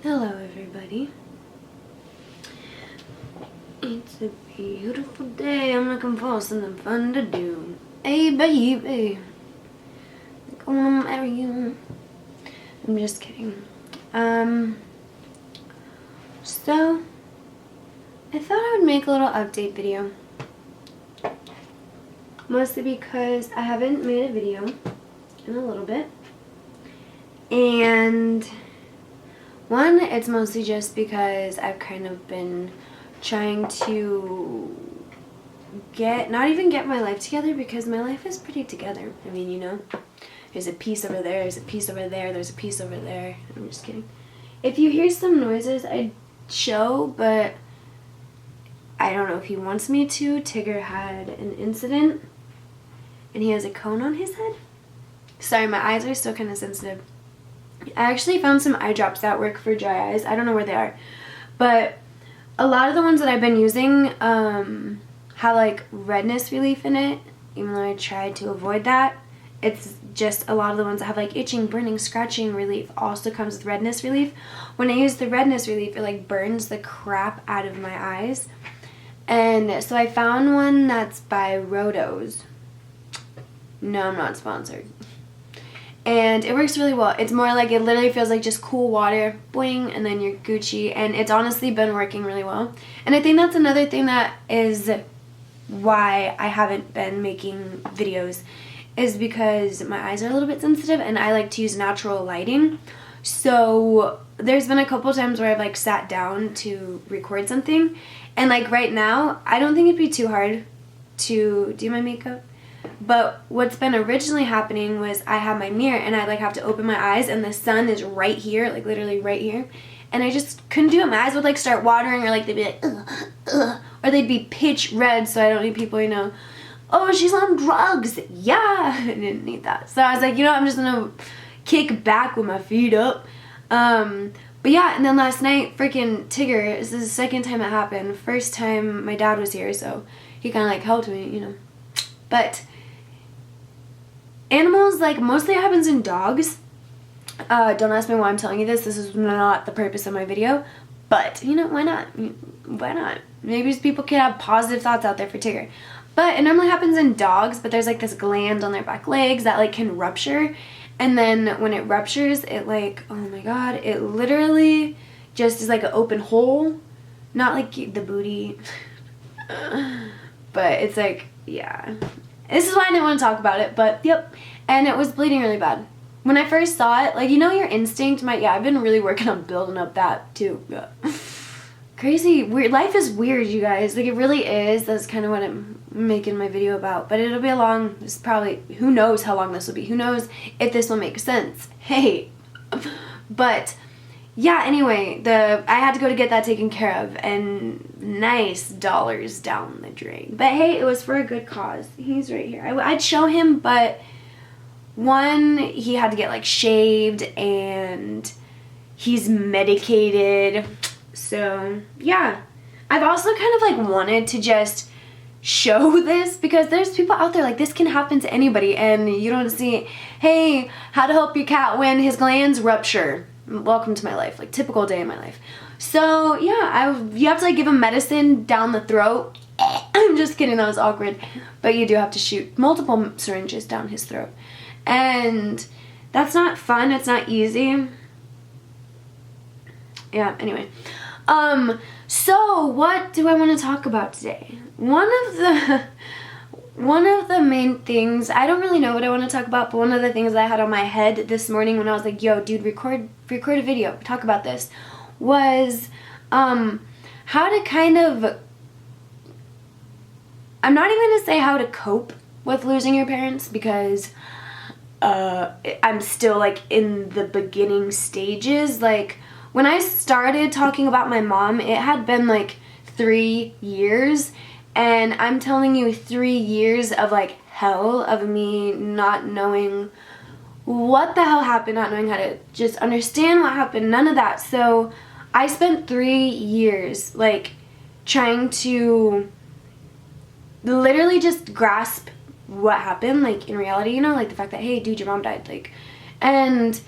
Hello everybody. It's a beautiful day. I'm looking for something fun to do. Hey baby, I wanna marry you. I'm just kidding. So I thought I would make a little update video. Mostly because I haven't made a video in a little bit. And one, it's mostly just because I've kind of been trying to not even get my life together, because my life is pretty together. I mean, you know, there's a piece over there, there's a piece over there, there's a piece over there. I'm just kidding. If you hear some noises, I'd show, but I don't know if he wants me to. Tigger had an incident, and he has a cone on his head. Sorry, my eyes are still kind of sensitive. I actually found some eye drops that work for dry eyes. I don't know where they are, but a lot of the ones that I've been using have like redness relief in it, even though I tried to avoid that. It's just a lot of the ones that have like itching, burning, scratching relief also comes with redness relief. When I use the redness relief, it like burns the crap out of my eyes. And so I found one that's by Rodos. No, I'm not sponsored. And it works really well. It's more like, it literally feels like just cool water, boing, and then you're Gucci. And it's honestly been working really well. And I think that's another thing that is why I haven't been making videos, is because my eyes are a little bit sensitive and I like to use natural lighting. So there's been a couple times where I've like sat down to record something, and like right now, I don't think it'd be too hard to do my makeup. But what's been originally happening was I have my mirror and I like have to open my eyes and the sun is right here, like literally right here. And I just couldn't do it. My eyes would like start watering, or like they'd be like, ugh, ugh, or they'd be pitch red. So I don't need people, you know, oh, she's on drugs. Yeah, I didn't need that. So I was like, you know, I'm just gonna kick back with my feet up. But yeah, and then last night, freaking Tigger, this is the second time it happened. First time my dad was here, so he kind of like helped me, you know. But animals, like, mostly it happens in dogs. Don't ask me why I'm telling you this. This is not the purpose of my video. But, you know, why not? Why not? Maybe people can have positive thoughts out there for Tigger. But it normally happens in dogs, but there's like this gland on their back legs that like can rupture. And then when it ruptures, it like, oh my god, it literally just is like an open hole. Not like the booty. But it's like, yeah. This is why I didn't want to talk about it, but yep. And it was bleeding really bad. When I first saw it, like, you know, your instinct might, yeah, I've been really working on building up that too. Yeah. Crazy, weird. Life is weird, you guys. Like, it really is. That's kind of what I'm making my video about. But it'll be a long, it's probably, who knows how long this will be. Who knows if this will make sense. Hey. But yeah, anyway, I had to go to get that taken care of, and nice dollars down the drain. But hey, it was for a good cause. He's right here. I'd show him, but one, he had to get like shaved, and he's medicated. So yeah, I've also kind of like wanted to just show this, because there's people out there like this can happen to anybody, and you don't see, hey, how to help your cat when his glands rupture. Welcome to my life, like typical day in my life. So yeah, you have to like give him medicine down the throat. I'm just kidding, that was awkward. But you do have to shoot multiple syringes down his throat. And that's not fun, it's not easy. Yeah, anyway. So what do I want to talk about today? One of the main things, I don't really know what I want to talk about, but one of the things I had on my head this morning when I was like, yo, dude, record a video, talk about this, was how to kind of, I'm not even going to say how to cope with losing your parents, because I'm still like in the beginning stages. Like, when I started talking about my mom, it had been like 3 years, and I'm telling you, 3 years of like hell, of me not knowing what the hell happened, not knowing how to just understand what happened, none of that. So I spent 3 years like trying to literally just grasp what happened, like in reality, you know, like the fact that, hey dude, your mom died, like, and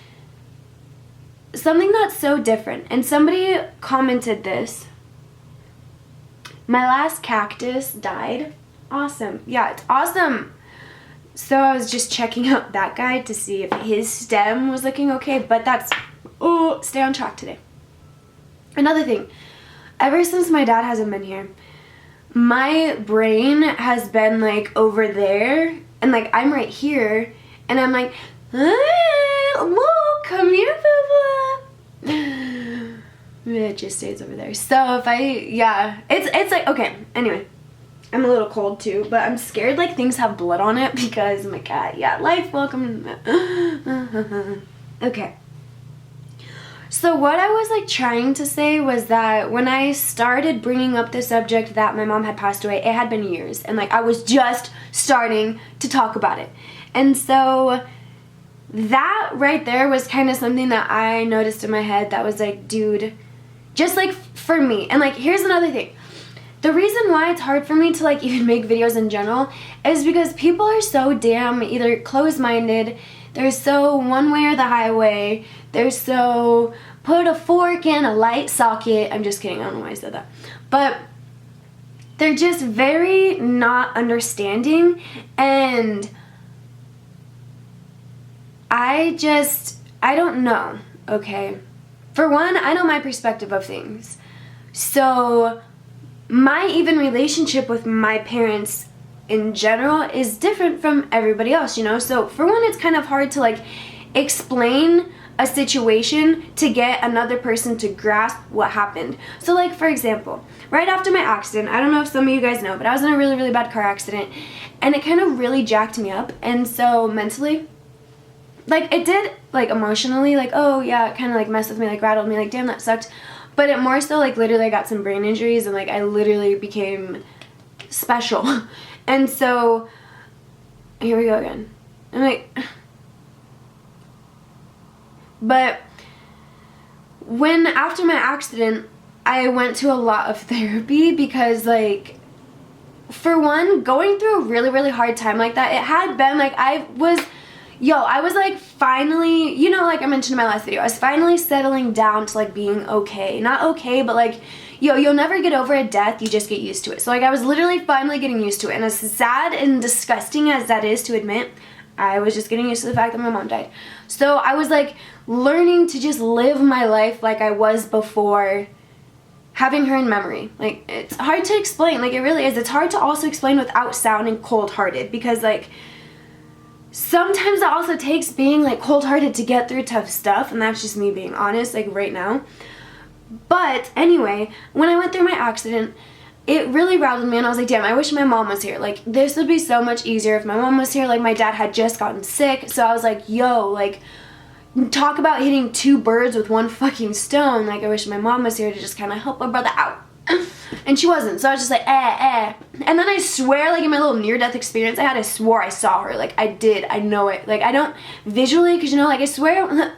something that's so different. And somebody commented this. My last cactus died. Awesome. Yeah, it's awesome. So I was just checking out that guy to see if his stem was looking okay, but that's, oh, stay on track today. Another thing, ever since my dad hasn't been here, my brain has been like over there, and like I'm right here, and I'm like, whoa, come here, Bubba. It just stays over there. So if it's like, okay, anyway. I'm a little cold too, but I'm scared like things have blood on it because my cat, yeah, life, welcome. Okay. So what I was like trying to say was that when I started bringing up the subject that my mom had passed away, it had been years, and like I was just starting to talk about it. And so that right there was kind of something that I noticed in my head that was like, dude, just like for me. And like, here's another thing. The reason why it's hard for me to like even make videos in general is because people are so damn either closed-minded, they're so one way or the highway, they're so put a fork in a light socket. I'm just kidding, I don't know why I said that. But they're just very not understanding, and I don't know, okay? For one, I know my perspective of things. So my even relationship with my parents in general is different from everybody else, you know? So for one, it's kind of hard to like explain a situation to get another person to grasp what happened. So like, for example, right after my accident, I don't know if some of you guys know, but I was in a really, really bad car accident, and it kind of really jacked me up. And so mentally, like it did, like emotionally, like, oh yeah, it kind of like messed with me, like rattled me, like damn, that sucked. But it more so like literally I got some brain injuries, and like I literally became special. And so here we go again. I'm like, but when after my accident, I went to a lot of therapy because like, for one, going through a really, really hard time like that, it had been like I was like finally, you know, like I mentioned in my last video, I was finally settling down to like being okay. Not okay, but like, you'll never get over a death, you just get used to it. So like I was literally finally getting used to it. And as sad and disgusting as that is to admit, I was just getting used to the fact that my mom died. So I was like learning to just live my life like I was before having her in memory. Like, it's hard to explain, like it really is. It's hard to also explain without sounding cold-hearted, because like sometimes it also takes being like cold-hearted to get through tough stuff, and that's just me being honest, like right now. But anyway, when I went through my accident, it really rattled me, and I was like, damn, I wish my mom was here. Like, this would be so much easier if my mom was here. Like, my dad had just gotten sick, so I was like, yo, like, talk about hitting two birds with one fucking stone. Like, I wish my mom was here to just kind of help my brother out. And she wasn't, so I was just like, And then I swear, like in my little near-death experience I had, I swore I saw her. Like, I did, I know it. Like, I don't visually, because you know, like, I swear,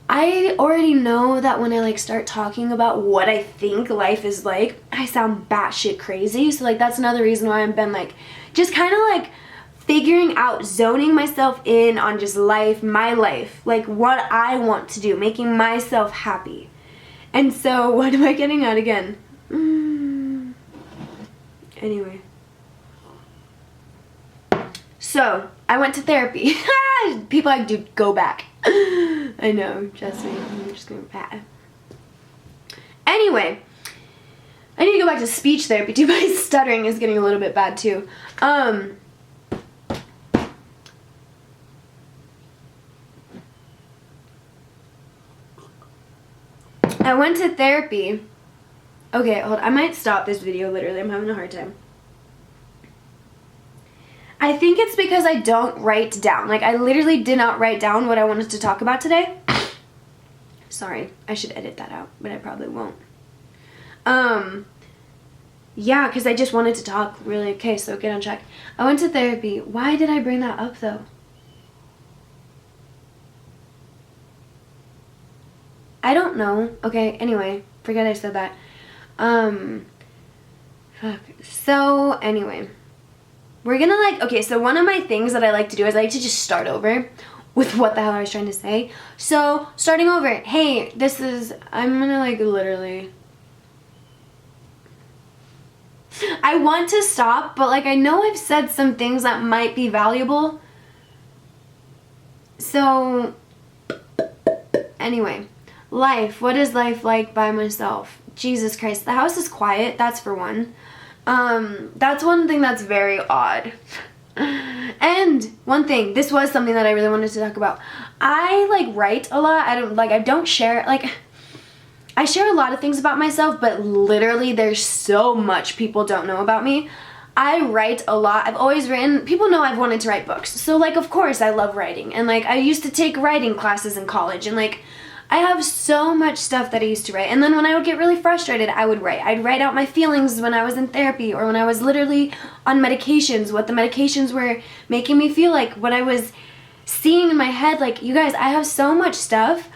I already know that when I like start talking about what I think life is like, I sound batshit crazy. So like, that's another reason why I've been like, just kind of like figuring out, zoning myself in on just life, my life, like what I want to do, making myself happy. And so, what am I getting at again? Anyway. So, I went to therapy. People like, dude, go back. I know, trust me. I'm just going back. Anyway. I need to go back to speech therapy too. My stuttering is getting a little bit bad too. I went to therapy. Okay, hold on. I might stop this video, literally. I'm having a hard time. I think it's because I don't write down. Like, I literally did not write down what I wanted to talk about today. Sorry, I should edit that out, but I probably won't. Yeah, because I just wanted to talk, really. Okay, so get on track. I went to therapy. Why did I bring that up, though? I don't know. Okay, anyway, forget I said that. Fuck. So, anyway. We're gonna like, okay, so one of my things that I like to do is I like to just start over. with what the hell I was trying to say. So, starting over. Hey, I'm gonna like literally... I want to stop, but like I know I've said some things that might be valuable. So, anyway. Life. What is life like by myself? Jesus Christ. The house is quiet. That's for one. That's one thing that's very odd. And one thing, this was something that I really wanted to talk about. I like write a lot. I don't share, like, I share a lot of things about myself, but literally there's so much people don't know about me. I write a lot. I've always written. People know I've wanted to write books. So like, of course I love writing. And like, I used to take writing classes in college, and like, I have so much stuff that I used to write. And then when I would get really frustrated, I would write. I'd write out my feelings when I was in therapy, or when I was literally on medications, what the medications were making me feel like, what I was seeing in my head. Like, you guys, I have so much stuff,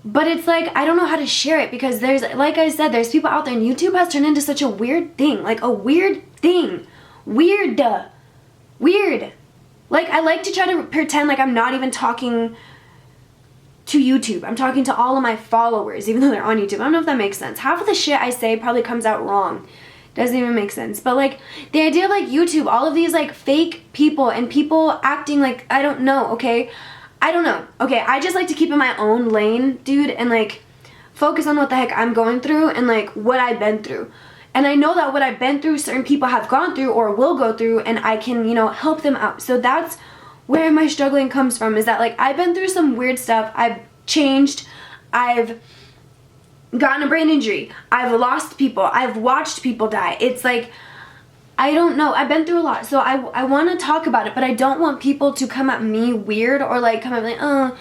but it's like, I don't know how to share it, because there's, like I said, there's people out there, and YouTube has turned into such a weird thing. Like, a weird thing. Weird. Like, I like to try to pretend like I'm not even talking to YouTube. I'm talking to all of my followers, even though they're on YouTube. I don't know if that makes sense. Half of the shit I say probably comes out wrong. Doesn't even make sense. But like, the idea of like YouTube, all of these like fake people and people acting like, I don't know, okay? I don't know. Okay, I just like to keep in my own lane, dude, and like focus on what the heck I'm going through and like what I've been through. And I know that what I've been through, certain people have gone through or will go through, and I can, you know, help them out. So that's where my struggling comes from, is that like, I've been through some weird stuff. I've changed. I've gotten a brain injury. I've lost people. I've watched people die. It's like, I don't know. I've been through a lot. So I want to talk about it, but I don't want people to come at me weird, or like come at me like,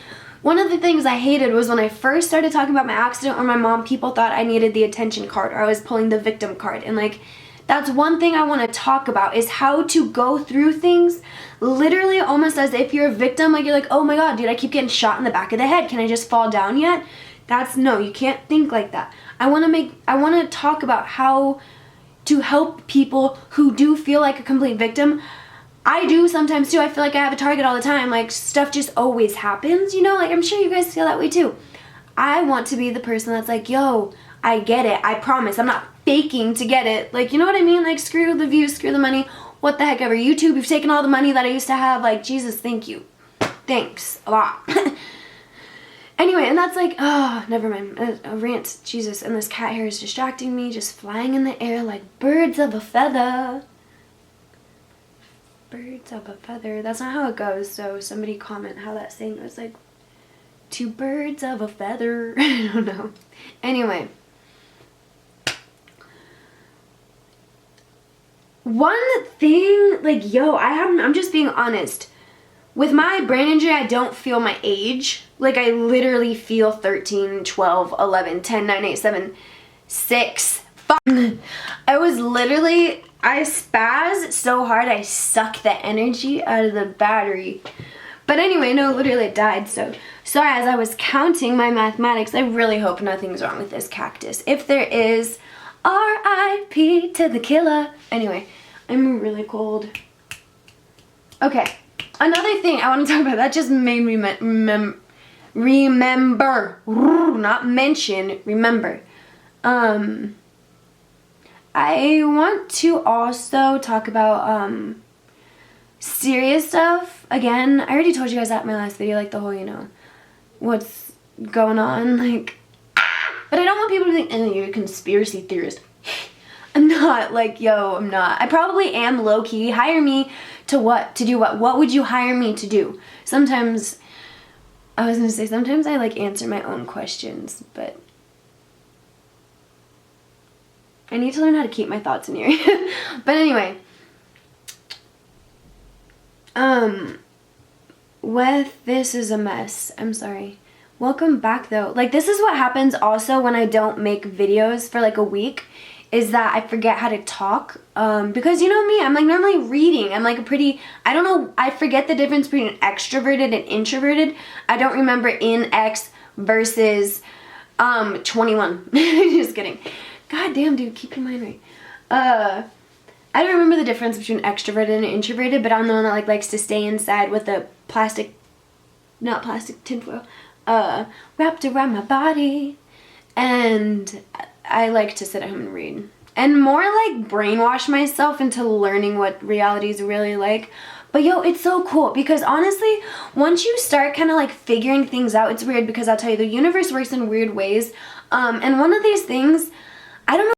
One of the things I hated was when I first started talking about my accident or my mom, people thought I needed the attention card, or I was pulling the victim card. And like, that's one thing I want to talk about, is how to go through things literally almost as if you're a victim. Like, you're like, oh my god, dude, I keep getting shot in the back of the head. Can I just fall down yet? No, you can't think like that. I want to talk about how to help people who do feel like a complete victim. I do sometimes too. I feel like I have a target all the time. Like, stuff just always happens, you know? Like, I'm sure you guys feel that way too. I want to be the person that's like, yo, I get it. I promise. I'm not faking to get it. Like, you know what I mean? Like, screw the views, screw the money, what the heck ever. YouTube, you've taken all the money that I used to have. Like, Jesus, thank you. Thanks a lot. Anyway, and that's like, oh, never mind. A rant. Jesus. And this cat hair is distracting me, just flying in the air like birds of a feather. Birds of a feather. That's not how it goes. So somebody comment how that saying goes, like, two birds of a feather. I don't know. Anyway. One thing, like, yo, I'm just being honest. With my brain injury, I don't feel my age. Like, I literally feel 13, 12, 11, 10, 9, 8, 7, 6, 5. I spaz so hard I suck the energy out of the battery. But anyway, no, literally it died. So, sorry, as I was counting my mathematics, I really hope nothing's wrong with this cactus. If there is, R.I.P. to the killer. Anyway, I'm really cold. Okay, another thing I want to talk about, that just made me remember, not mention, remember. I want to also talk about serious stuff. Again, I already told you guys that in my last video, like the whole, you know, what's going on, like, but I don't want people to think, oh, you're a conspiracy theorist. I'm not, like, yo, I'm not. I probably am low-key. Hire me to what? To do what? What would you hire me to do? Sometimes, I was gonna say, sometimes I, like, answer my own questions, but I need to learn how to keep my thoughts in here. But anyway, this is a mess. I'm sorry. Welcome back though. Like, this is what happens also when I don't make videos for like a week, is that I forget how to talk. Because you know me, I'm like normally reading. I'm like a pretty, I don't know, I forget the difference between extroverted and introverted. I don't remember in X versus 21. Just kidding. God damn, dude, keep your mind right. I don't remember the difference between extroverted and introverted, but I'm the one that like likes to stay inside with a plastic not plastic, tinfoil, wrapped around my body. And I like to sit at home and read. And more like brainwash myself into learning what reality is really like. But yo, it's so cool because honestly, once you start kind of like figuring things out, it's weird because I'll tell you, the universe works in weird ways. And one of these things, I don't know,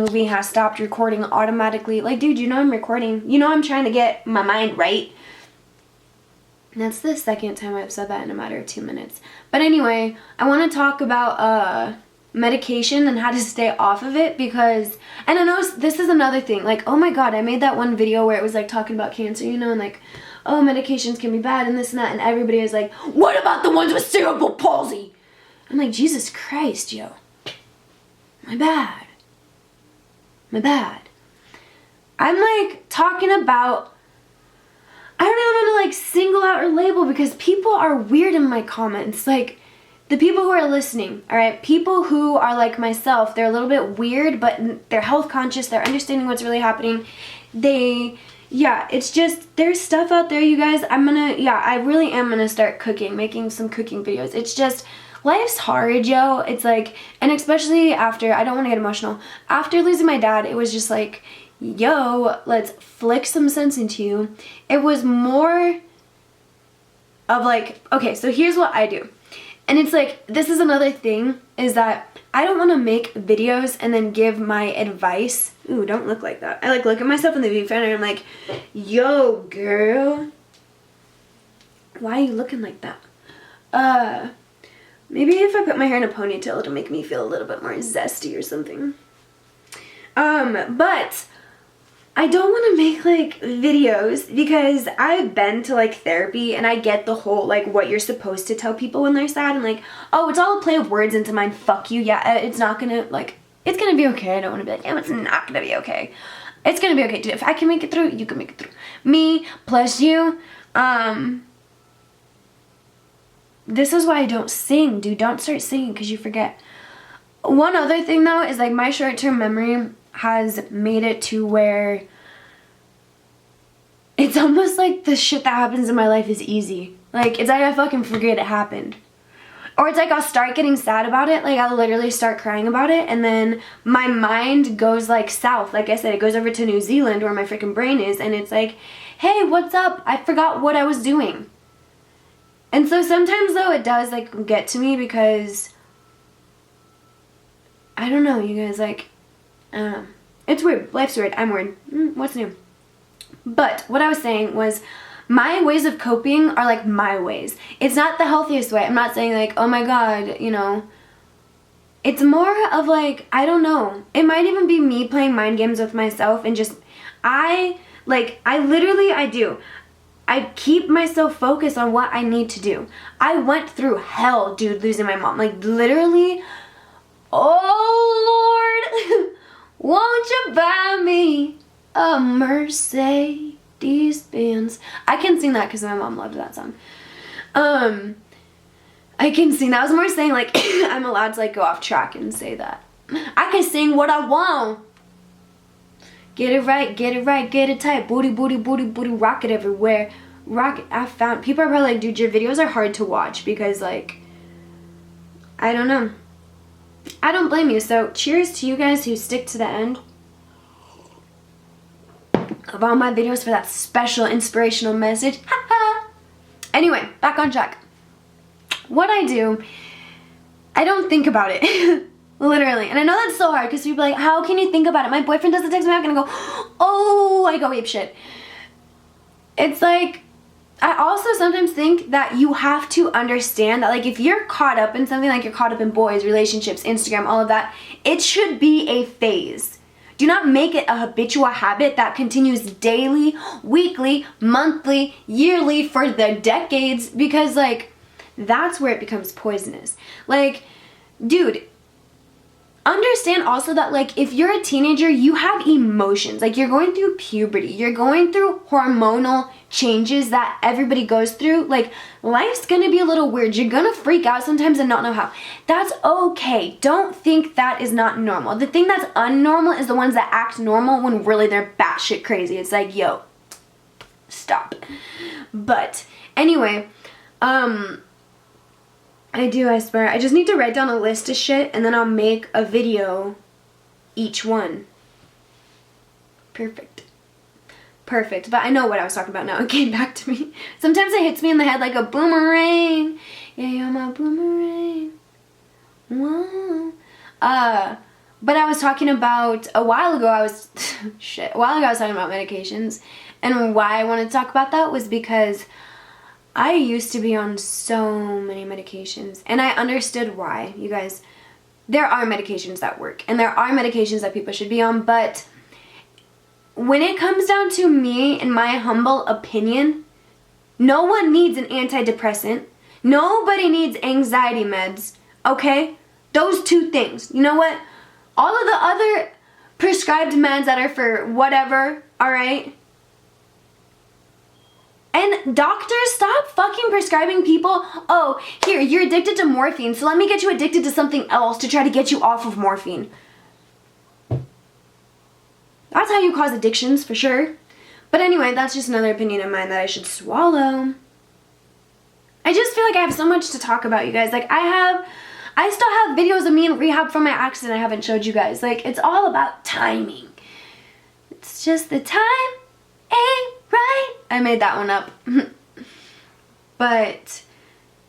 movie has stopped recording automatically. Like, dude, you know I'm recording. You know I'm trying to get my mind right. And that's the second time I've said that in a matter of 2 minutes. But anyway, I want to talk about medication and how to stay off of it because, and I know this is another thing, like, oh my god, I made that one video where it was like talking about cancer, you know, and like, oh, medications can be bad and this and that, and everybody is like, what about the ones with cerebral palsy? I'm like, Jesus Christ, yo, my bad. I'm like talking about, I don't even want to like single out or label because people are weird in my comments, like, the people who are listening, all right, people who are like myself, they're a little bit weird, but they're health conscious, they're understanding what's really happening. It's just, there's stuff out there, you guys. I really am gonna start cooking, making some cooking videos. It's just, life's hard, yo. It's like, and especially after, I don't want to get emotional, after losing my dad, it was just like, yo, let's flick some sense into you. It was more of like, okay, so here's what I do. And it's like, this is another thing, is that I don't want to make videos and then give my advice. Ooh, don't look like that. I like look at myself in the viewfinder and I'm like, yo, girl, why are you looking like that? Maybe if I put my hair in a ponytail, it'll make me feel a little bit more zesty or something. But I don't want to make like videos because I've been to like therapy and I get the whole like what you're supposed to tell people when they're sad and like, oh, it's all a play of words into mine, fuck you. Yeah, it's not gonna, like, it's gonna be okay. I don't want to be like, yeah, it's not gonna be okay. It's gonna be okay, dude. If I can make it through, you can make it through. Me plus you. This is why I don't sing, dude. Don't start singing because you forget. One other thing though is like my short-term memory has made it to where it's almost like the shit that happens in my life is easy. Like, it's like I fucking forget it happened. Or it's like I'll start getting sad about it, like I'll literally start crying about it, and then my mind goes like south. Like I said, it goes over to New Zealand where my freaking brain is, and it's like, hey, what's up? I forgot what I was doing. And so sometimes though it does like get to me because, I don't know, you guys, like, it's weird. Life's weird. I'm weird. What's new? But what I was saying was my ways of coping are like my ways. It's not the healthiest way. I'm not saying like, oh my god, you know. It's more of like, I don't know. It might even be me playing mind games with myself and just, I do. I keep myself focused on what I need to do. I went through hell, dude, losing my mom. Like, literally, oh Lord, won't you buy me a Mercedes Benz? I can sing that because my mom loved that song. I can sing. That was more saying like I'm allowed to like go off track and say that. I can sing what I want. Get it right, get it tight. Booty, booty, booty, booty, rock it everywhere. Rock it. I found, people are probably like, dude, your videos are hard to watch because like, I don't know. I don't blame you. So cheers to you guys who stick to the end of all my videos for that special inspirational message. Anyway, back on track. What I do, I don't think about it. Literally. And I know that's so hard because people are like, how can you think about it? My boyfriend doesn't text me back and I go, oh, I go ape shit. It's like, I also sometimes think that you have to understand that like if you're caught up in something, like you're caught up in boys, relationships, Instagram, all of that, it should be a phase. Do not make it a habitual habit that continues daily, weekly, monthly, yearly for the decades, because like that's where it becomes poisonous. Like, dude, understand also that like if you're a teenager, you have emotions. Like you're going through puberty, you're going through hormonal changes that everybody goes through. Like life's gonna be a little weird. You're gonna freak out sometimes and not know how. That's okay. Don't think that is not normal. The thing that's unnormal is the ones that act normal when really they're batshit crazy. It's like, yo, stop. But anyway, I do, I swear. I just need to write down a list of shit and then I'll make a video each one. Perfect. Perfect. But I know what I was talking about now. It came back to me. Sometimes it hits me in the head like a boomerang. Yeah, you're my boomerang. Whoa. But I was talking about, a while ago I was talking about medications. And why I wanted to talk about that was because I used to be on so many medications. And I understood why, you guys. There are medications that work. And there are medications that people should be on. But when it comes down to me, in my humble opinion, no one needs an antidepressant. Nobody needs anxiety meds. Okay? Those two things. You know what? All of the other prescribed meds that are for whatever, alright? And doctors, stop fucking prescribing people, oh, here, you're addicted to morphine, so let me get you addicted to something else to try to get you off of morphine. That's how you cause addictions, for sure. But anyway, that's just another opinion of mine that I should swallow. I just feel like I have so much to talk about, you guys. Like, I still have videos of me in rehab from my accident I haven't showed you guys. Like, it's all about timing. It's just the time ain't right. I made that one up. But,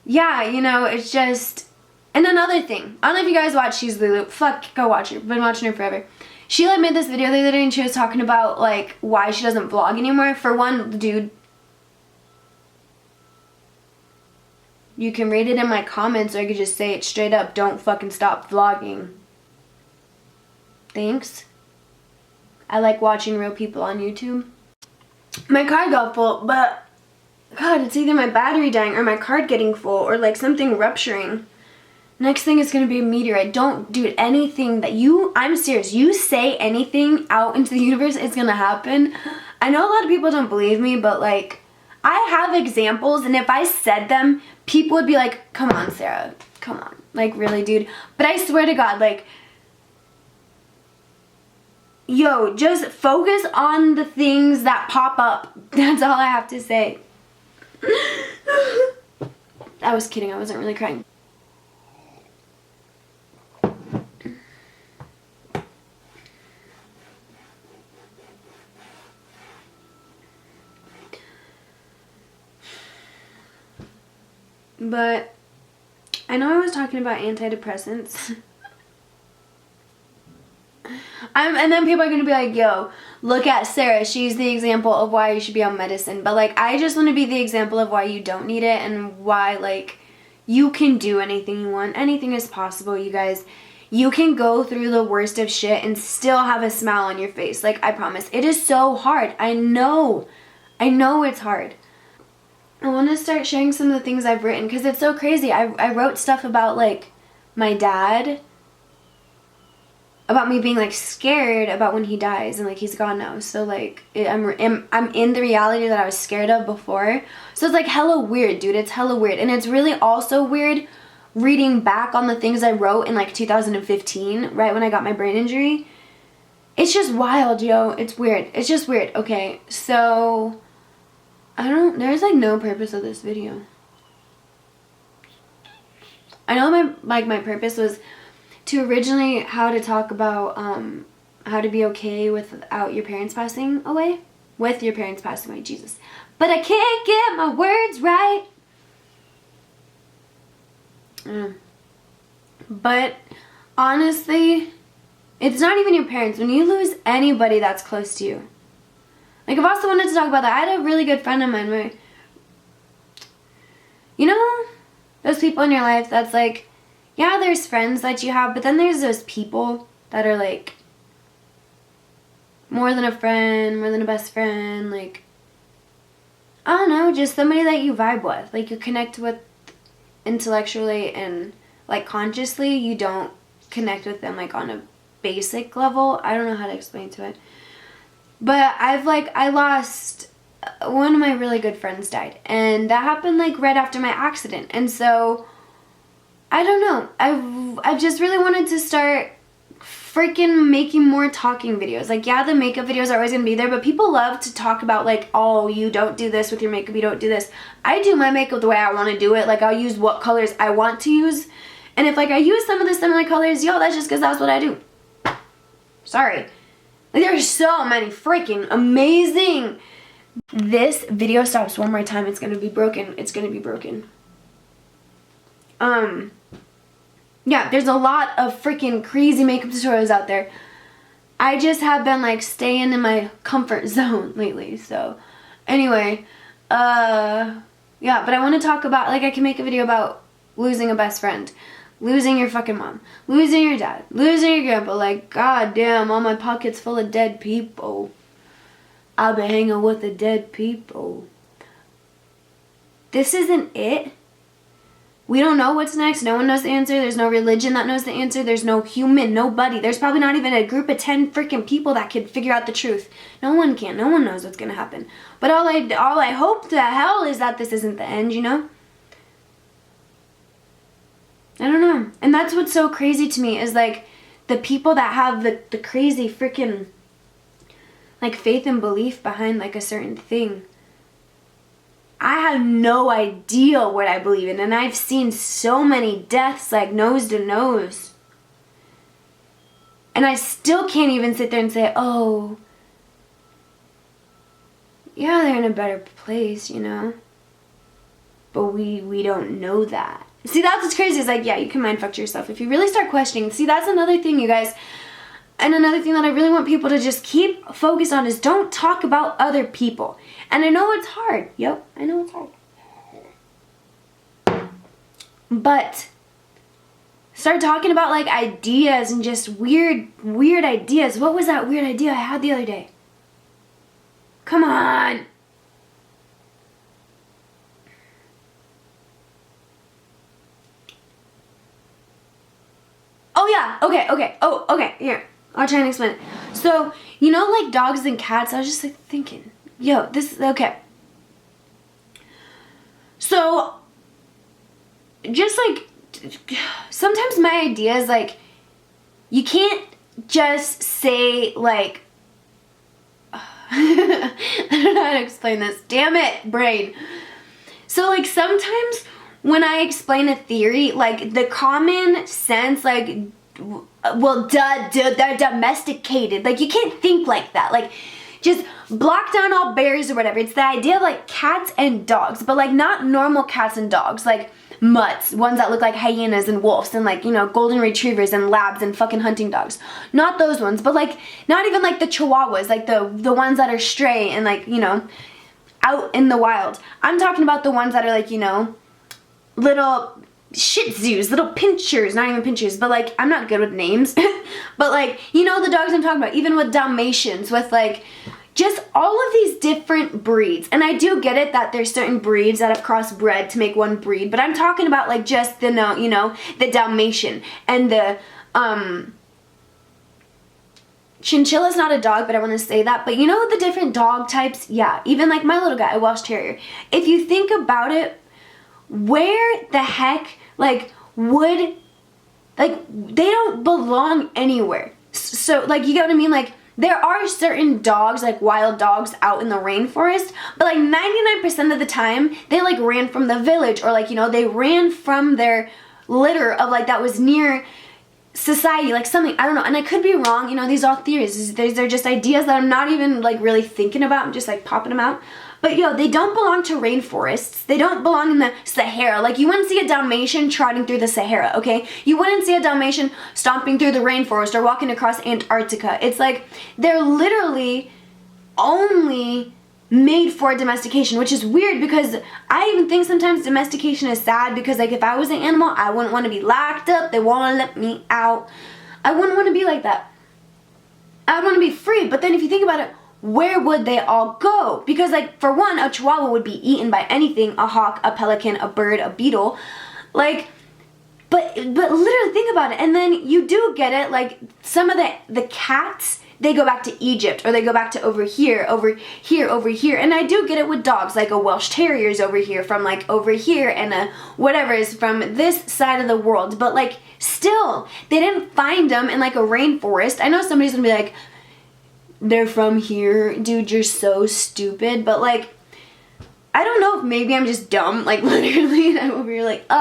yeah, you know, it's just... And another thing. I don't know if you guys watch She's Lulu. Fuck, go watch her. Been watching her forever. She, like, made this video the other day and she was talking about, like, why she doesn't vlog anymore. For one, dude... You can read it in my comments or I could just say it straight up. Don't fucking stop vlogging. Thanks. I like watching real people on YouTube. My card got full, but God, it's either my battery dying or my card getting full or like something rupturing. Next thing is gonna be a meteorite. Don't do anything that I'm serious, you say anything out into the universe, it's gonna happen. I know a lot of people don't believe me, but like, I have examples and if I said them, people would be like, come on, Sarah, come on. Like, really, dude? But I swear to God, like, yo, just focus on the things that pop up. That's all I have to say. I was kidding, I wasn't really crying. But I know I was talking about antidepressants. And then people are going to be like, yo, look at Sarah. She's the example of why you should be on medicine. But, like, I just want to be the example of why you don't need it and why, like, you can do anything you want. Anything is possible, you guys. You can go through the worst of shit and still have a smile on your face. Like, I promise. It is so hard. I know. I know it's hard. I want to start sharing some of the things I've written because it's so crazy. I wrote stuff about, like, my dad, about me being, like, scared about when he dies and, like, he's gone now. So, like, I'm in the reality that I was scared of before. So it's, like, hella weird, dude. It's hella weird. And it's really also weird reading back on the things I wrote in, like, 2015, right when I got my brain injury. It's just wild, yo. It's weird. It's just weird. Okay, so... there's like no purpose of this video. I know my purpose was to originally how to talk about how to be okay without your parents passing away. With your parents passing away, Jesus. But I can't get my words right. But honestly, it's not even your parents. When you lose anybody that's close to you. Like, I've also wanted to talk about that. I had a really good friend of mine you know, those people in your life that's like, yeah, there's friends that you have, but then there's those people that are like more than a friend, more than a best friend, like, I don't know, just somebody that you vibe with. Like, you connect with intellectually and, like, consciously. You don't connect with them, like, on a basic level. I don't know how to explain to it. But I lost, one of my really good friends died. And that happened, like, right after my accident. And so, I don't know. I've just really wanted to start freaking making more talking videos. Like, yeah, the makeup videos are always gonna be there, but people love to talk about like, oh, you don't do this with your makeup, you don't do this. I do my makeup the way I want to do it. Like, I'll use what colors I want to use. And if like I use some of the similar colors, yo, that's just because that's what I do. Sorry. Like, there's so many freaking amazing. This video stops one more time, it's gonna be broken. It's gonna be broken. Yeah, there's a lot of freaking crazy makeup tutorials out there. I just have been like staying in my comfort zone lately. So anyway, yeah, but I want to talk about, like, I can make a video about losing a best friend, losing your fucking mom, losing your dad, losing your grandpa. Like, goddamn, all my pockets full of dead people. I've been hanging with the dead people. This isn't it. We don't know what's next. No one knows the answer. There's no religion that knows the answer. There's no human, nobody. There's probably not even a group of 10 freaking people that could figure out the truth. No one can. No one knows what's going to happen. But all I hope to hell is that this isn't the end, you know? I don't know. And that's what's so crazy to me is, like, the people that have the crazy freaking, like, faith and belief behind, like, a certain thing. I have no idea what I believe in, and I've seen so many deaths, like, nose to nose. And I still can't even sit there and say, oh, yeah, they're in a better place, you know? But we don't know that. See, that's what's crazy. Is like, yeah, you can mind fuck yourself if you really start questioning. See, that's another thing, you guys. And another thing that I really want people to just keep focused on is don't talk about other people. And I know it's hard. Yep, I know it's hard. But start talking about, like, ideas and just weird ideas. What was that weird idea I had the other day? Come on. Oh yeah, okay. Oh, okay, here. I'll try and explain it. So, you know, like, dogs and cats, I was just, like, thinking, yo, this is, okay. So, just, like, sometimes my idea is, like, you can't just say, like, I don't know how to explain this. Damn it, brain. So, like, sometimes when I explain a theory, like, the common sense, like, well, they're domesticated. Like, you can't think like that. Like, just block down all barriers or whatever. It's the idea of, like, cats and dogs, but, like, not normal cats and dogs, like mutts, ones that look like hyenas and wolves, and, like, you know, golden retrievers and labs and fucking hunting dogs. Not those ones, but, like, not even, like, the chihuahuas, like the ones that are stray and, like, you know, out in the wild. I'm talking about the ones that are, like, you know, little shih tzus, little pinchers, not even pinchers, but, like, I'm not good with names, but, like, you know the dogs I'm talking about, even with Dalmatians, with, like, just all of these different breeds. And I do get it that there's certain breeds that have crossbred to make one breed, but I'm talking about, like, just the, you know, the Dalmatian and the, Chinchilla's not a dog, but I want to say that. But you know the different dog types? Yeah, even, like, my little guy, a Welsh Terrier. If you think about it, where the heck, like, would, like, they don't belong anywhere. So, like, you get what I mean? Like, there are certain dogs, like wild dogs out in the rainforest, but, like, 99% of the time, they, like, ran from the village, or, like, you know, they ran from their litter of, like, that was near society, like, something, I don't know, and I could be wrong, you know, these are all theories, they're just ideas that I'm not even, like, really thinking about, I'm just, like, popping them out. But, yo, they don't belong to rainforests. They don't belong in the Sahara. Like, you wouldn't see a Dalmatian trotting through the Sahara, okay? You wouldn't see a Dalmatian stomping through the rainforest or walking across Antarctica. It's like, they're literally only made for domestication, which is weird because I even think sometimes domestication is sad because, like, if I was an animal, I wouldn't want to be locked up. They won't let me out. I wouldn't want to be like that. I would want to be free. But then if you think about it, where would they all go? Because, like, for one, a chihuahua would be eaten by anything, a hawk, a pelican, a bird, a beetle. Like, but literally think about it. And then you do get it, like, some of the cats, they go back to Egypt, or they go back to over here, over here, over here. And I do get it with dogs, like a Welsh Terrier is over here from like over here, and a whatever is from this side of the world. But like still, they didn't find them in like a rainforest. I know somebody's gonna be like, they're from here. Dude, you're so stupid. But like, I don't know if maybe I'm just dumb, like literally, and I'm over here like,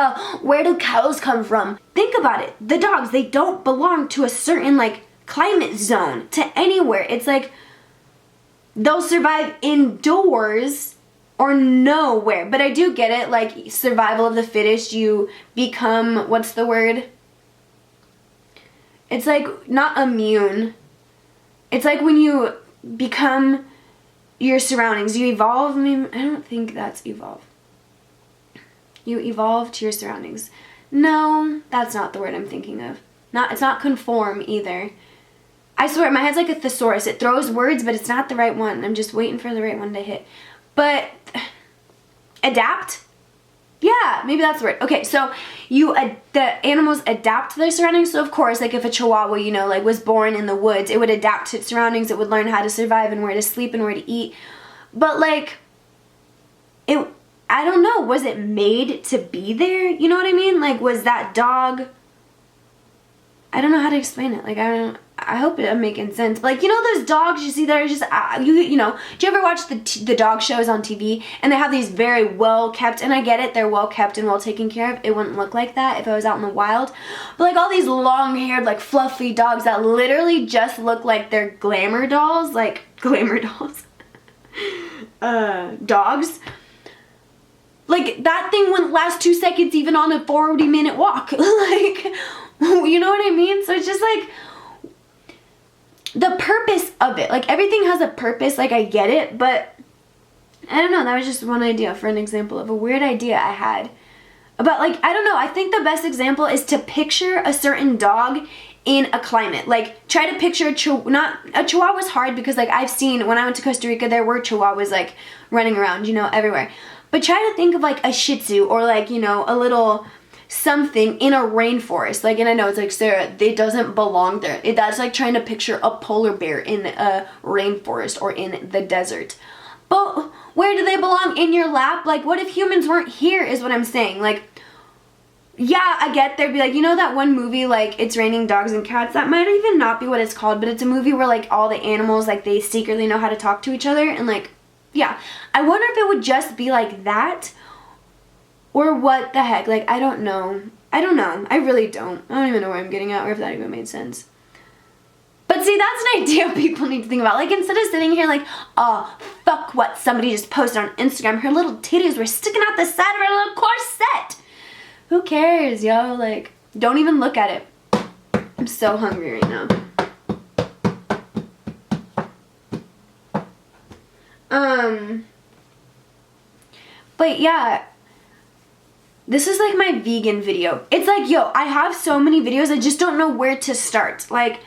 where do cows come from? Think about it. The dogs, they don't belong to a certain like climate zone, to anywhere. It's like they'll survive indoors or nowhere. But I do get it, like survival of the fittest, you become, what's the word? It's like not immune. It's like when you become your surroundings, you evolve. I mean, I don't think that's evolve. You evolve to your surroundings. No, that's not the word I'm thinking of. It's not conform either. I swear, my head's like a thesaurus. It throws words, but it's not the right one. I'm just waiting for the right one to hit. But adapt? Yeah, maybe that's the word. Okay, so the animals adapt to their surroundings. So of course, like if a Chihuahua, you know, like was born in the woods, it would adapt to its surroundings. It would learn how to survive and where to sleep and where to eat. But like, I don't know, was it made to be there? You know what I mean? Like, was that dog, I don't know how to explain it. Like, I hope I'm making sense. But like, you know those dogs you see that are just, you know, do you ever watch the dog shows on TV? And they have these very well kept, and I get it, they're well kept and well taken care of. It wouldn't look like that if I was out in the wild. But like all these long haired, like fluffy dogs that literally just look like they're glamour dolls, like glamour dolls. Dogs. Like that thing wouldn't last 2 seconds even on a 40-minute walk. Like, you know what I mean? So it's just like, the purpose of it, like everything has a purpose, like I get it, but I don't know, that was just one idea for an example of a weird idea I had about, like, I don't know, I think the best example is to picture a certain dog in a climate. Like, try to picture a Chihuahua's hard because like I've seen, when I went to Costa Rica, there were Chihuahuas like running around, you know, everywhere. But try to think of like a Shih Tzu or like, you know, a little something in a rainforest. Like, and I know it's like, Sarah, it doesn't belong there. That's like trying to picture a polar bear in a rainforest or in the desert. But where do they belong? In your lap? Like, what if humans weren't here is what I'm saying. Like, yeah, I get there'd be like, you know that one movie, like, It's Raining Dogs and Cats? That might even not be what it's called, but it's a movie where like all the animals, like, they secretly know how to talk to each other. And like, yeah, I wonder if it would just be like that, or what the heck. Like, I don't know. I really don't. I don't even know where I'm getting at or if that even made sense. But see, that's an idea people need to think about. Like, instead of sitting here like, oh, fuck what somebody just posted on Instagram, her little titties were sticking out the side of her little corset. Who cares, yo? Like, don't even look at it. I'm so hungry right now. But yeah, this is like my vegan video. It's like, yo, I have so many videos, I just don't know where to start. Like,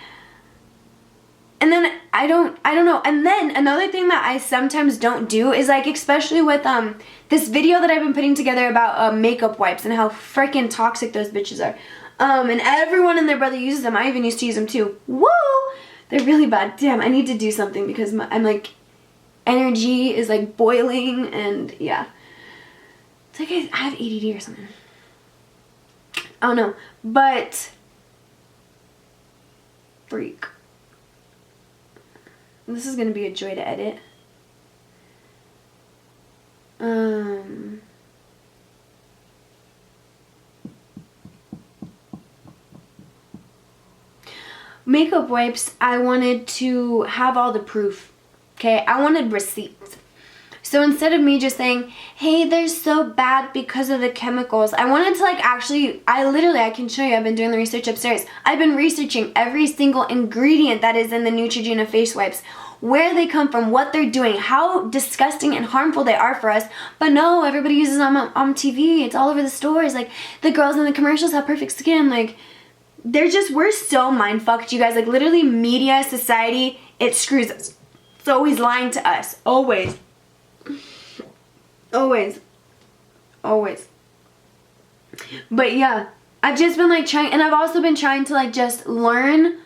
and then I don't know. And then another thing that I sometimes don't do is like, especially with this video that I've been putting together about makeup wipes and how freaking toxic those bitches are. And everyone and their brother uses them. I even used to use them too. Woo! They're really bad. Damn, I need to do something because I'm like, energy is like boiling, and yeah. It's like I have ADD or something. I don't know. But freak. This is gonna be a joy to edit. Makeup wipes, I wanted to have all the proof. Okay, I wanted receipts. So instead of me just saying, hey, they're so bad because of the chemicals, I wanted to like actually, I can show you, I've been doing the research upstairs. I've been researching every single ingredient that is in the Neutrogena face wipes, where they come from, what they're doing, how disgusting and harmful they are for us. But no, everybody uses them on TV. It's all over the stores. Like, the girls in the commercials have perfect skin. Like, we're so mind-fucked, you guys. Like, literally, media, society, it screws us. It's always lying to us. Always. Always. Always. But yeah, I've just been like trying, and I've also been trying to like just learn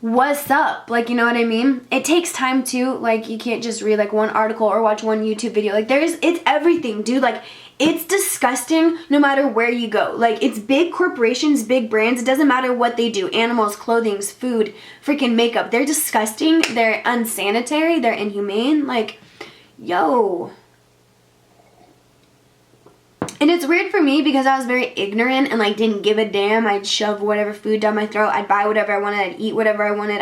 what's up? Like, you know what I mean? It takes time too. Like, you can't just read like one article or watch one YouTube video. Like, it's everything, dude. Like, it's disgusting no matter where you go. Like, it's big corporations, big brands. It doesn't matter what they do. Animals, clothing, food, freaking makeup. They're disgusting. They're unsanitary. They're inhumane. Like, yo. And it's weird for me because I was very ignorant and like didn't give a damn. I'd shove whatever food down my throat. I'd buy whatever I wanted. I'd eat whatever I wanted.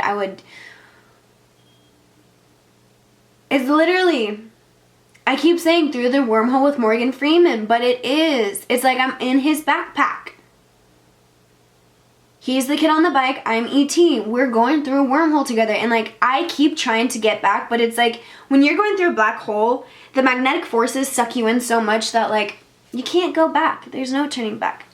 It's literally, I keep saying through the wormhole with Morgan Freeman, but it is. It's like I'm in his backpack. He's the kid on the bike. I'm E.T. We're going through a wormhole together. And like, I keep trying to get back, but it's like when you're going through a black hole, the magnetic forces suck you in so much that like, you can't go back. There's no turning back.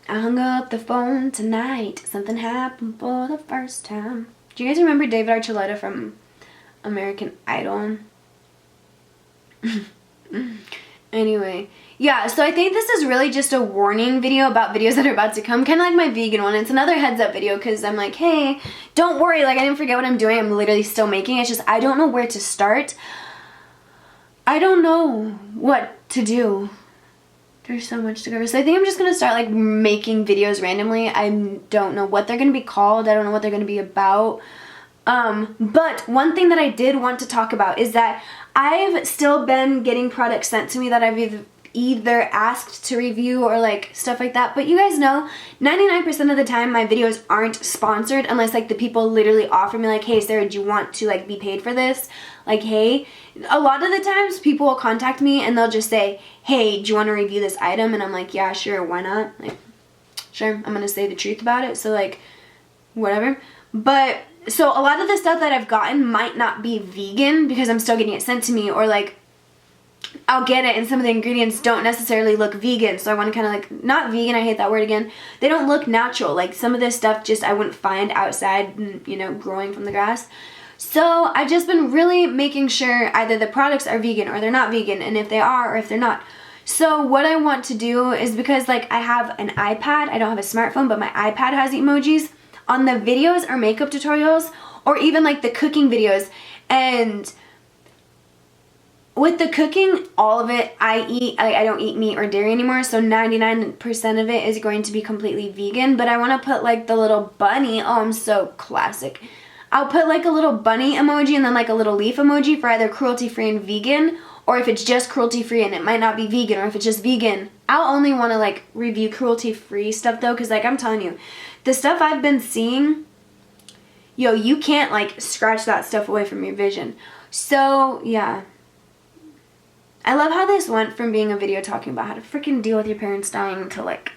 I hung up the phone tonight. Something happened for the first time. Do you guys remember David Archuleta from American Idol? Anyway. Yeah, so I think this is really just a warning video about videos that are about to come. Kind of like my vegan one. It's another heads up video because I'm like, hey, don't worry. Like, I didn't forget what I'm doing. I'm literally still making it. It's just I don't know where to start. I don't know what to do. There's so much to cover. So I think I'm just going to start like making videos randomly. I don't know what they're going to be called. I don't know what they're going to be about. But one thing that I did want to talk about is that I've still been getting products sent to me that I've either asked to review or like stuff like that. But you guys know 99% of the time my videos aren't sponsored unless like the people literally offer me like, hey Sarah, do you want to like be paid for this? Like, hey, a lot of the times people will contact me and they'll just say, hey, do you want to review this item? And I'm like, yeah, sure, why not? Like, sure, I'm gonna say the truth about it. So like, whatever. But so a lot of the stuff that I've gotten might not be vegan because I'm still getting it sent to me, or like I'll get it and some of the ingredients don't necessarily look vegan, so I want to kind of like, not vegan, I hate that word again, they don't look natural. Like some of this stuff just I wouldn't find outside, you know, growing from the grass. So I've just been really making sure either the products are vegan or they're not vegan, and if they are or if they're not. So what I want to do is, because like I have an iPad, I don't have a smartphone, but my iPad has emojis on the videos or makeup tutorials or even like the cooking videos. And with the cooking, all of it, I don't eat meat or dairy anymore, so 99% of it is going to be completely vegan. But I want to put like the little bunny. Oh, I'm so classic. I'll put like a little bunny emoji and then like a little leaf emoji for either cruelty-free and vegan, or if it's just cruelty-free and it might not be vegan, or if it's just vegan. I'll only want to like review cruelty-free stuff though, because like I'm telling you, the stuff I've been seeing, yo, you can't like scratch that stuff away from your vision. So yeah. I love how this went from being a video talking about how to freaking deal with your parents dying to like,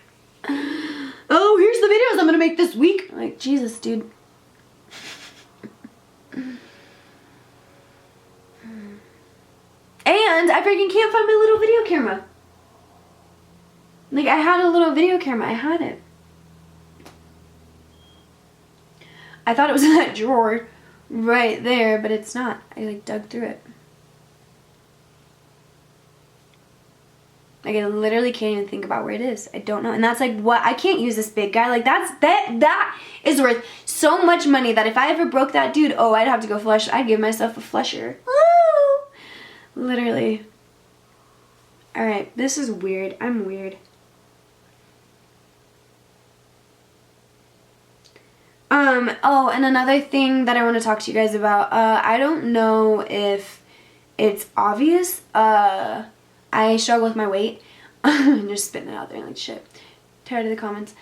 oh, here's the videos I'm gonna make this week. Like, Jesus, dude. And I freaking can't find my little video camera. Like, I had a little video camera. I had it. I thought it was in that drawer right there, but it's not. I like dug through it. Like, I literally can't even think about where it is. I don't know. And that's like, what? I can't use this big guy. Like, that is worth so much money that if I ever broke that dude, oh, I'd have to go flush. I'd give myself a flusher. Woo! Literally. Alright, this is weird. I'm weird. Oh, and another thing that I want to talk to you guys about. I don't know if it's obvious. I struggle with my weight. I'm just spitting it out there like shit. Tired of the comments.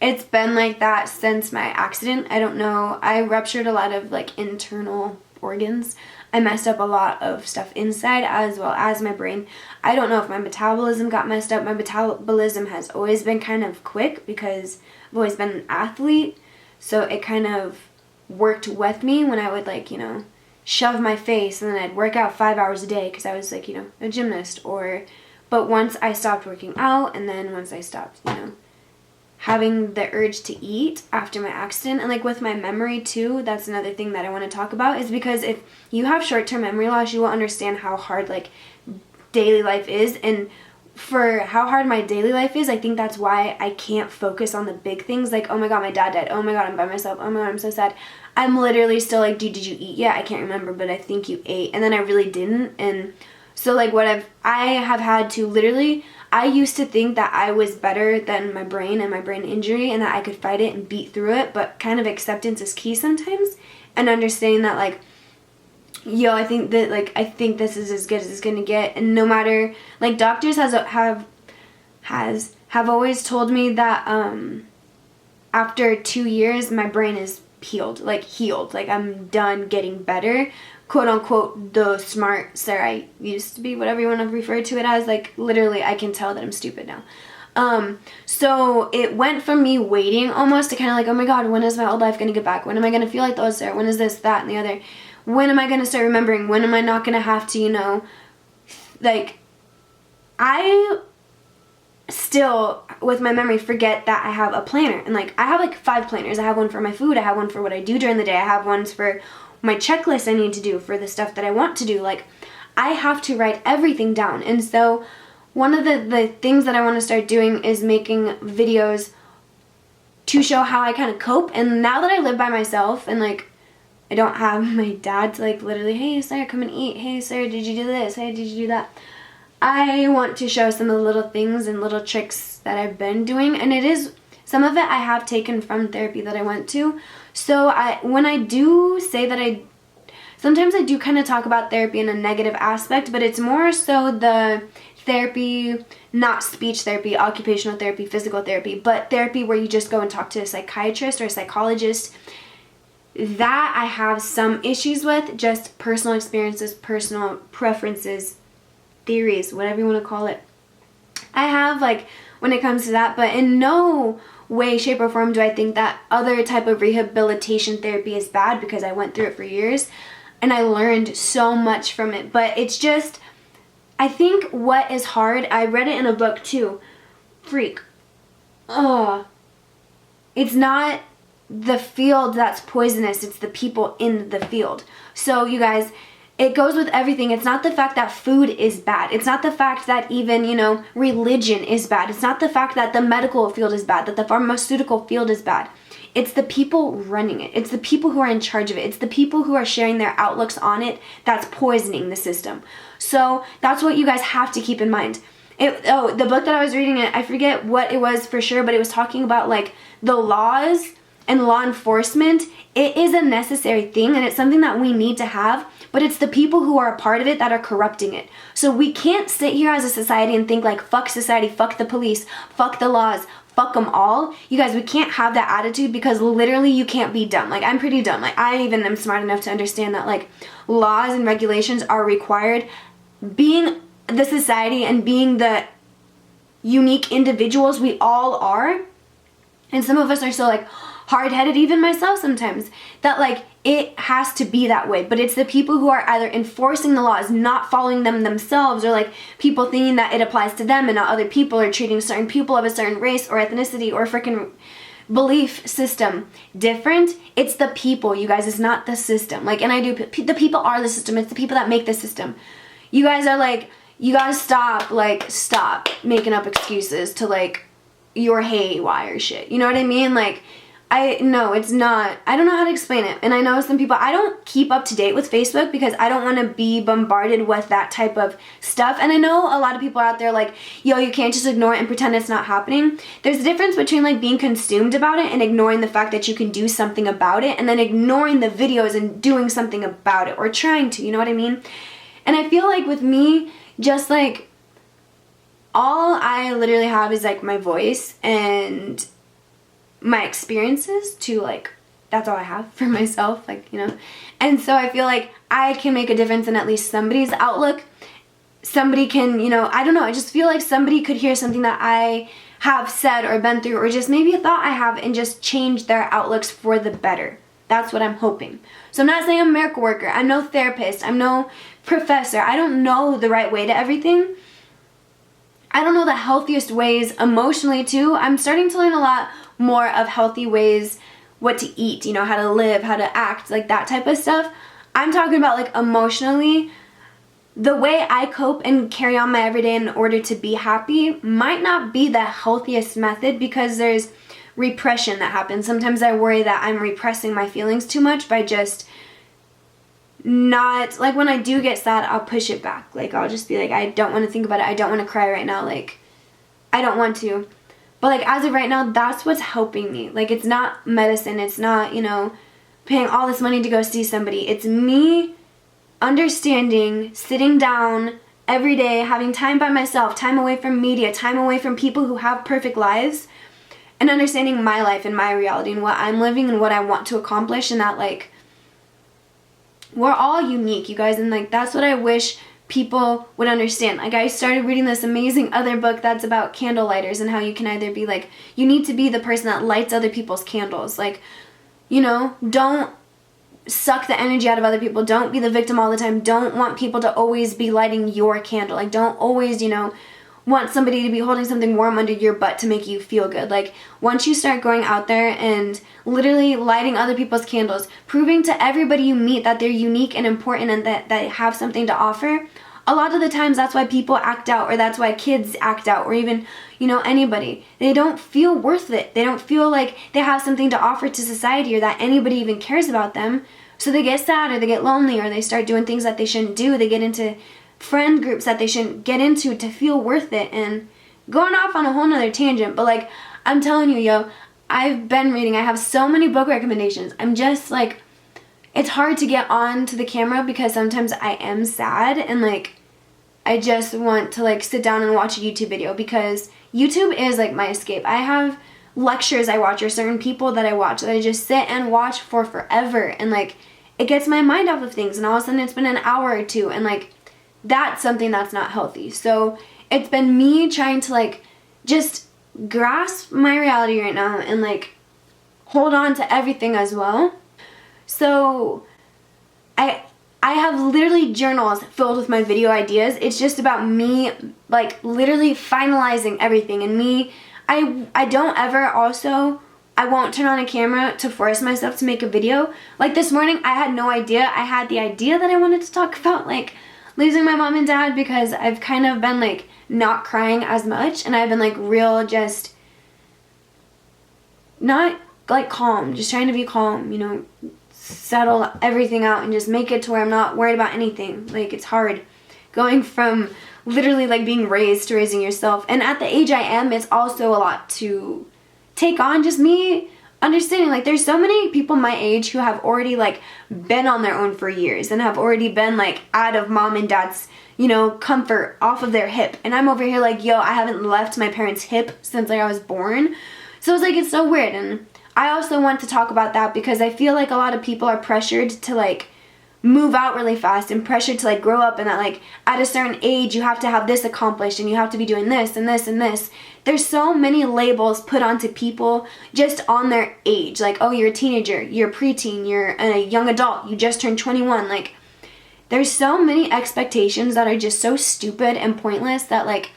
It's been like that since my accident. I don't know. I ruptured a lot of like internal organs. I messed up a lot of stuff inside as well as my brain. I don't know if my metabolism got messed up. My metabolism has always been kind of quick because I've always been an athlete. So it kind of worked with me when I would like, you know, shove my face and then I'd work out 5 hours a day because I was like, you know, a gymnast. But once I stopped working out, and then once I stopped, you know, having the urge to eat after my accident, and like with my memory too, that's another thing that I want to talk about, is because if you have short-term memory loss, you will understand how hard like daily life is. And for how hard my daily life is, I think that's why I can't focus on the big things, like, oh my god, my dad died, oh my god, I'm by myself, oh my god, I'm so sad. I'm literally still like, dude, did you eat yet? I can't remember, but I think you ate. And then I really didn't. And so like I have had to literally, I used to think that I was better than my brain and my brain injury and that I could fight it and beat through it, but kind of acceptance is key sometimes, and understanding that like, yo, I think that like, I think this is as good as it's gonna get. And no matter, like, doctors have always told me that after 2 years my brain is healed, like I'm done getting better, quote unquote, the smart Sarah I used to be, whatever you want to refer to it as. Like, literally I can tell that I'm stupid now. So it went from me waiting almost to kind of like, oh my god, when is my old life gonna get back? When am I gonna feel like the old Sarah? When is this, that, and the other? When am I gonna start remembering? When am I not gonna have to, you know, like, I still, with my memory, forget that I have a planner. And like, I have like 5 planners. I have one for my food, I have one for what I do during the day, I have ones for my checklist I need to do, for the stuff that I want to do. Like, I have to write everything down. And so one of the things that I want to start doing is making videos to show how I kind of cope. And now that I live by myself and like, I don't have my dad to like literally, hey Sarah, come and eat, hey Sarah, did you do this, hey, did you do that, I want to show some of the little things and little tricks that I've been doing. And it is, some of it I have taken from therapy that I went to. So when I do say that sometimes I do kind of talk about therapy in a negative aspect, but it's more so the therapy, not speech therapy, occupational therapy, physical therapy, but therapy where you just go and talk to a psychiatrist or a psychologist. That I have some issues with, just personal experiences, personal preferences, theories, whatever you want to call it. I have, like, when it comes to that, but in no way, shape, or form do I think that other type of rehabilitation therapy is bad, because I went through it for years and I learned so much from it. But it's just, I think what is hard, I read it in a book too, it's not the field that's poisonous, it's the people in the field. So you guys, it goes with everything. It's not the fact that food is bad. It's not the fact that even, you know, religion is bad. It's not the fact that the medical field is bad, that the pharmaceutical field is bad. It's the people running it. It's the people who are in charge of it. It's the people who are sharing their outlooks on it that's poisoning the system. So that's what you guys have to keep in mind. The book that I was reading, I forget what it was for sure, but it was talking about like the laws and law enforcement. It is a necessary thing and it's something that we need to have, but it's the people who are a part of it that are corrupting it. So we can't sit here as a society and think like, fuck society, fuck the police, fuck the laws, fuck them all. You guys, we can't have that attitude, because literally you can't be dumb. Like, I'm pretty dumb. Like, I even am smart enough to understand that like laws and regulations are required. Being the society and being the unique individuals we all are, and some of us are so like hard-headed, even myself sometimes, that like it has to be that way. But it's the people who are either enforcing the laws, not following them themselves, or like people thinking that it applies to them and not other people, or treating certain people of a certain race or ethnicity or freaking belief system different. It's the people, you guys. It's not the system. Like, and the people are the system. It's the people that make the system. You guys are like, you gotta stop making up excuses to like your haywire shit. You know what I mean? Like, no, it's not. I don't know how to explain it. And I know some people, I don't keep up to date with Facebook because I don't want to be bombarded with that type of stuff. And I know a lot of people out there like, yo, you can't just ignore it and pretend it's not happening. There's a difference between like being consumed about it and ignoring the fact that you can do something about it, and then ignoring the videos and doing something about it, or trying to, you know what I mean? And I feel like with me, just like, all I literally have is like my voice and my experiences to like, that's all I have for myself, like, you know. And so I feel like I can make a difference in at least somebody's outlook. Somebody can, you know, I don't know, I just feel like somebody could hear something that I have said or been through, or just maybe a thought I have, and just change their outlooks for the better. That's what I'm hoping. So I'm not saying I'm a miracle worker. I'm no therapist. I'm no professor. I don't know the right way to everything. I don't know the healthiest ways emotionally too. I'm starting to learn a lot more of healthy ways, what to eat, you know, how to live, how to act, like that type of stuff. I'm talking about like emotionally. the way I cope and carry on my everyday in order to be happy might not be the healthiest method, because there's repression that happens. Sometimes I worry that I'm repressing my feelings too much by just not, like when I do get sad, I'll push it back. Like I'll just be like, I don't want to think about it. I don't want to cry right now. Like I don't want to. But like as of right now, that's what's helping me. Like it's not medicine. It's not, you know, paying all this money to go see somebody. It's me understanding, sitting down every day, having time by myself, time away from media, time away from people who have perfect lives, and understanding my life and my reality and what I'm living and what I want to accomplish, and that like we're all unique, you guys, and like that's what I wish people would understand. Like I started reading this amazing other book that's about candle lighters and how you can either be like, you need to be the person that lights other people's candles. Like, you know, don't suck the energy out of other people. Don't be the victim all the time. Don't want people to always be lighting your candle. Like don't always, you know, want somebody to be holding something warm under your butt to make you feel good. Like once you start going out there and literally lighting other people's candles, proving to everybody you meet that they're unique and important and that they have something to offer, a lot of the times that's why people act out, or that's why kids act out, or even, you know, anybody. They don't feel worth it. They don't feel like they have something to offer to society, or that anybody even cares about them. So they get sad, or they get lonely, or they start doing things that they shouldn't do. They get into friend groups that they shouldn't get into to feel worth it. And going off on a whole nother tangent, but like I'm telling you, yo, I've been reading. I have so many book recommendations. I'm just like, it's hard to get on to the camera because sometimes I am sad and like I just want to like sit down and watch a YouTube video, because YouTube is like my escape. I have lectures I watch, or certain people that I watch that I just sit and watch for forever, and like it gets my mind off of things, and all of a sudden it's been an hour or two, and like that's something that's not healthy. So it's been me trying to like just grasp my reality right now and like hold on to everything as well. So I have literally journals filled with my video ideas. It's just about me like literally finalizing everything, and me, I don't ever also, I won't turn on a camera to force myself to make a video. Like this morning I had no idea. I had the idea that I wanted to talk about like losing my mom and dad, because I've kind of been like not crying as much, and I've been like real just not like calm, just trying to be calm, you know, settle everything out and just make it to where I'm not worried about anything. Like it's hard going from literally like being raised to raising yourself, and at the age I am, it's also a lot to take on. Just me understanding like there's so many people my age who have already like been on their own for years and have already been like out of mom and dad's, you know, comfort, off of their hip, and I'm over here like, yo, I haven't left my parents' hip since like I was born. So it's like, it's so weird. And I also want to talk about that because I feel like a lot of people are pressured to like move out really fast, and pressured to like grow up, and that like at a certain age you have to have this accomplished and you have to be doing this and this and this. There's so many labels put onto people just on their age. Like, oh, you're a teenager, you're a preteen, you're a young adult, you just turned 21. Like there's so many expectations that are just so stupid and pointless that like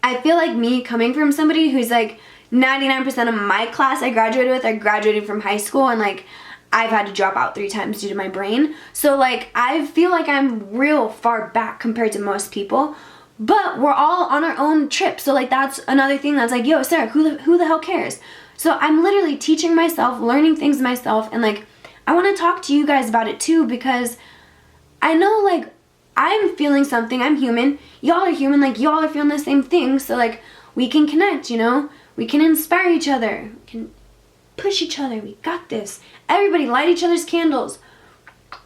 I feel like me coming from somebody who's like 99% of my class I graduated with, I graduated from high school, and like I've had to drop out 3 times due to my brain. So like I feel like I'm real far back compared to most people, but we're all on our own trip. So like that's another thing that's like, yo, Sarah, who the hell cares? So I'm literally teaching myself, learning things myself, and like I want to talk to you guys about it too, because I know like I'm feeling something. I'm human. Y'all are human. Like y'all are feeling the same thing. So like we can connect, you know? We can inspire each other. We can push each other. We got this. Everybody light each other's candles.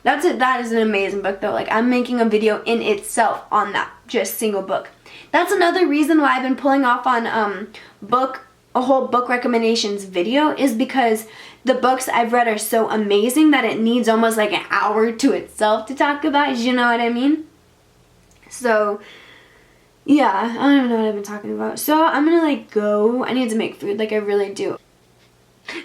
That's it. That is an amazing book though. Like I'm making a video in itself on that just single book. That's another reason why I've been pulling off on a whole book recommendations video, is because the books I've read are so amazing that it needs almost like an hour to itself to talk about. You know what I mean? So yeah, I don't even know what I've been talking about. So I'm gonna like go. I need to make food, like I really do.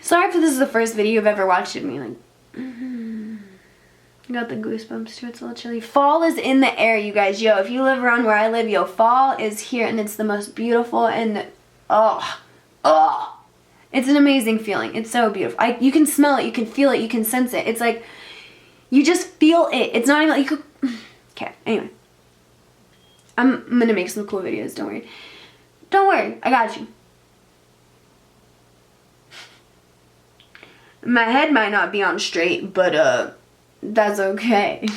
Sorry if this is the first video you've ever watched of me. Like, I got the goosebumps too. It's a little chilly. Fall is in the air, you guys. Yo, if you live around where I live, yo, fall is here, and it's the most beautiful, and it's an amazing feeling. It's so beautiful. You can smell it, you can feel it, you can sense it. It's like you just feel it. It's not even like you could. Okay. Anyway. I'm gonna make some cool videos, don't worry. Don't worry, I got you. My head might not be on straight, but that's okay.